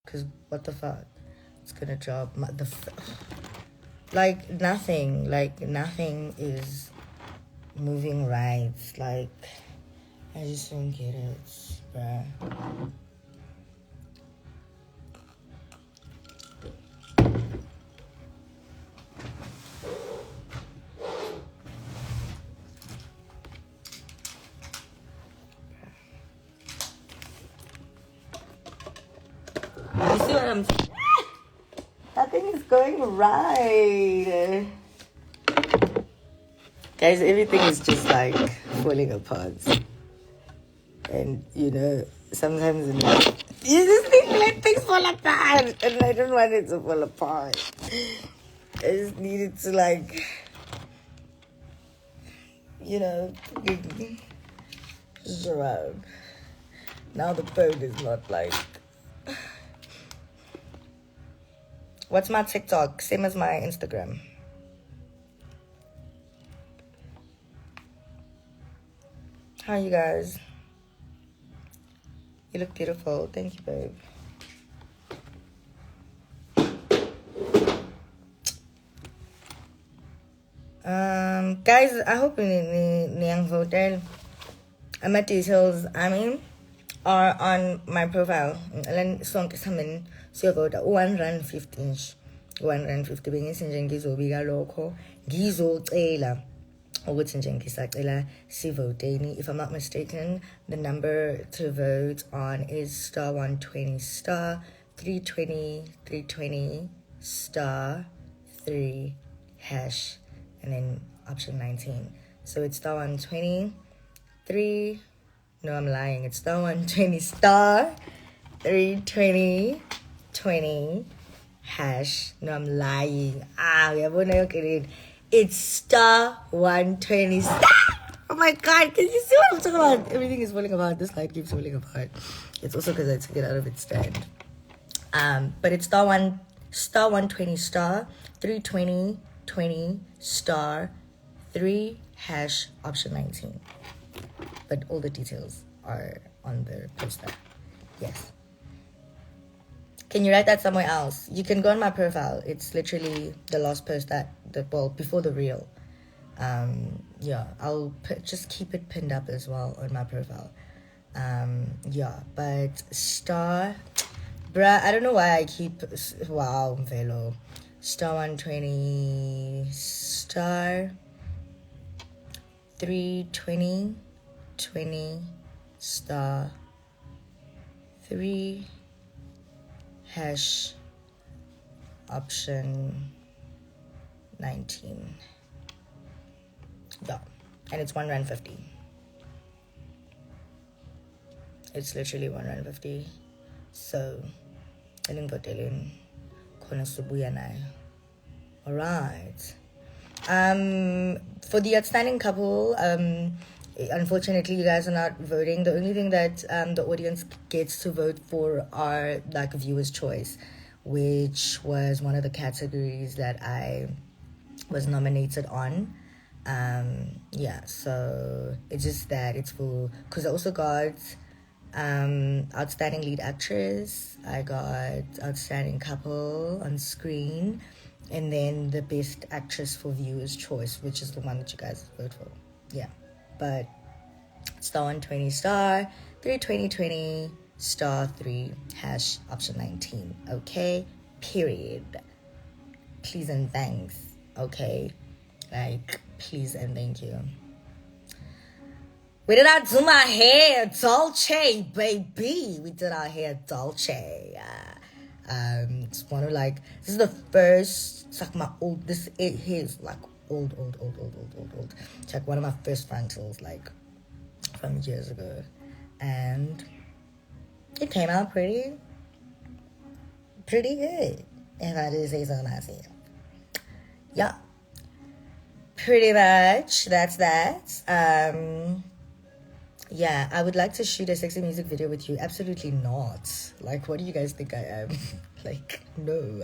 Because what the fuck? It's gonna drop. Like, nothing is moving right. Like, I just don't get it, bruh. You see what I'm saying? Nothing is going right. Guys, everything is just like falling apart. And you know, sometimes in life, you just need to let things fall apart. And I don't want it to fall apart. I just need it to, like, you know, just around. Now the phone is not like. What's my TikTok? Same as my Instagram. How are you guys? You look beautiful. Thank you, babe. Guys, I hope you voted. My details, are on my profile. And so you vote 150. 150 bengisinje ngizobika lokho ngizocela ukuthi nje ngisacela sivoteni. If I'm not mistaken, the number to vote on is star 120 star 320 320 star 3 hash and then option 19. So it's star 120 3. No, I'm lying. It's star 120 star 320 20 hash. No, I'm lying. It's star 120 star. Oh my god, can you see what I'm talking about? Everything is falling apart. This light keeps falling apart. It's also because I took it out of its stand. But it's star 120 star 320 20 star 3 hash option 19. But all the details are on the poster. Yes. Can you write that somewhere else? You can go on my profile. It's literally the last post before the reel. Yeah, I'll just keep it pinned up as well on my profile. Yeah, but star, bruh, I don't know why I keep, wow, Mzansi. Star 120, star 320, 20, star 3, hash option 19. Yeah, and it's R1.50. It's literally R1.50. So I didn't go telling Konosubuya now. Alright. For the outstanding couple, unfortunately you guys are not voting. The only thing that the audience gets to vote for are like viewer's choice, which was one of the categories that I was nominated on. Yeah, so it's just that it's for, because I also got outstanding lead actress, I got outstanding couple on screen, and then the best actress for viewers choice, which is the one that you guys vote for. Yeah, but star 120 star 320 star 3 hash option 19. Okay, period. Please and thanks. Okay, like, please and thank you. We did not do my hair Dolce, baby. We did our hair Dolce. It's one of like, this is the first, it's like my old, this is like old. It's like one of my first frontals, like from years ago. And it came out pretty good, if I do say so myself. Yeah. Pretty much, that's that. Yeah, I would like to shoot a sexy music video with you. Absolutely not. Like, what do you guys think I am? Like, no.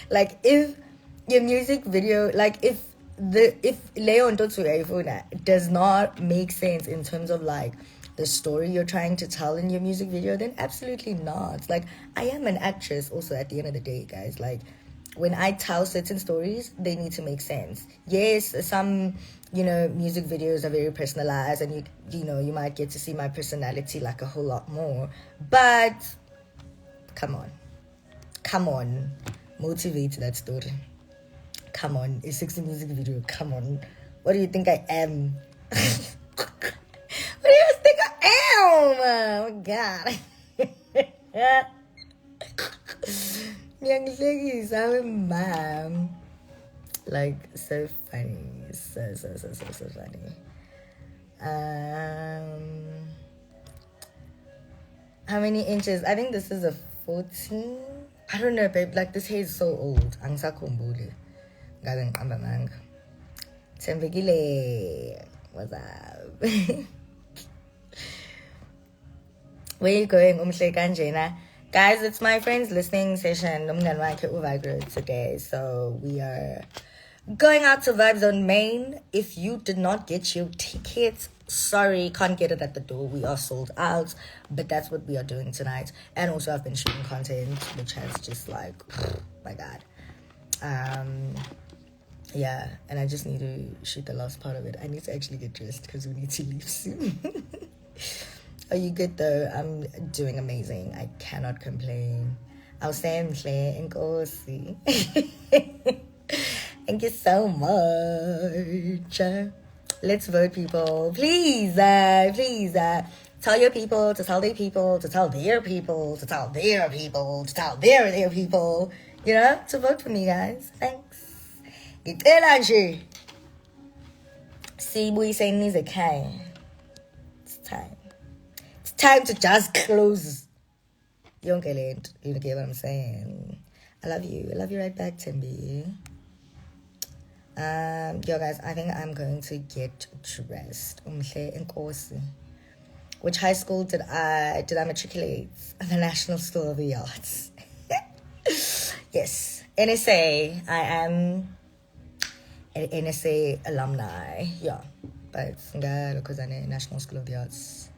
Like, if your music video, like, if Leon Totsu does not make sense in terms of like the story you're trying to tell in your music video, then absolutely not. Like, I am an actress also at the end of the day, guys. Like, when I tell certain stories, they need to make sense. Yes, some, music videos are very personalized, and you might get to see my personality like a whole lot more. But come on, motivate that story. Come on, a sexy music video. Come on, what do you think I am? What do you guys think I am? Oh my god. I'm mom. Like, so funny. So funny. How many inches? I think this is a 14. I don't know, babe. Like, this hair is so old. Angisakhumbuli. Ngabe ngiqamba manga. Thembekile. What's up? Where you going, Umhle Kanjena? Guys, it's my friend's listening session today. So we are going out to Vibes on Main. If you did not get your tickets, sorry, can't get it at the door. We are sold out. But that's what we are doing tonight. And also I've been shooting content, which has just like, my God. Yeah, and I just need to shoot the last part of it. I need to actually get dressed because we need to leave soon. Are you good though? I'm doing amazing. I cannot complain. I'll say Claire and Kosi. Thank you so much. Let's vote, people. Please, tell your people to tell their people to tell their people to tell their people to tell their people. To vote for me, guys. Thanks. See, we saying is okay. It's time. It's time to just close. You don't get it. You don't get what I'm saying. I love you. I love you right back, Timby. Yo, guys, I think I'm going to get dressed. Which high school did I matriculate? The National School of the Arts. Yes, NSA. I am an NSA alumni. Yeah, but because I'm a National School of the Arts.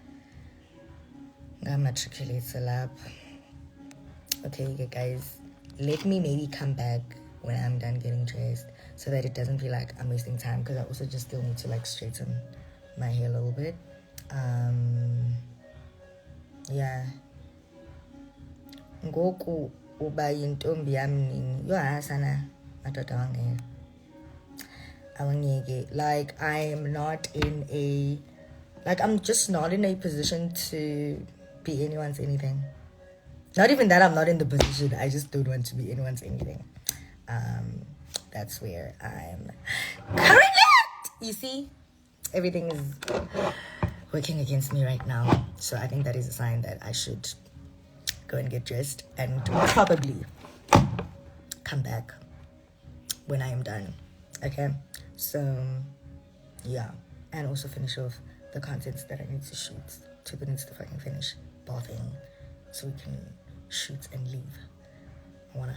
I'm matriculated lab. Okay, guys, let me maybe come back when I'm done getting dressed, so that it doesn't feel like I'm wasting time, because I also just still need to like straighten my hair a little bit. Yeah. Ngoku uba yintombi yami yohasana madoda wange. Awangeke. Like, I'm just not in a position to be anyone's anything. Not even that I'm not in the position, I just don't want to be anyone's anything. That's where I'm currently at. You see, everything is working against me right now. So I think that is a sign that I should go and get dressed and probably come back when I am done. Okay, so yeah, and also finish off the contents that I need to shoot. Tuba needs to fucking finish bathing so we can shoot and leave. I wanna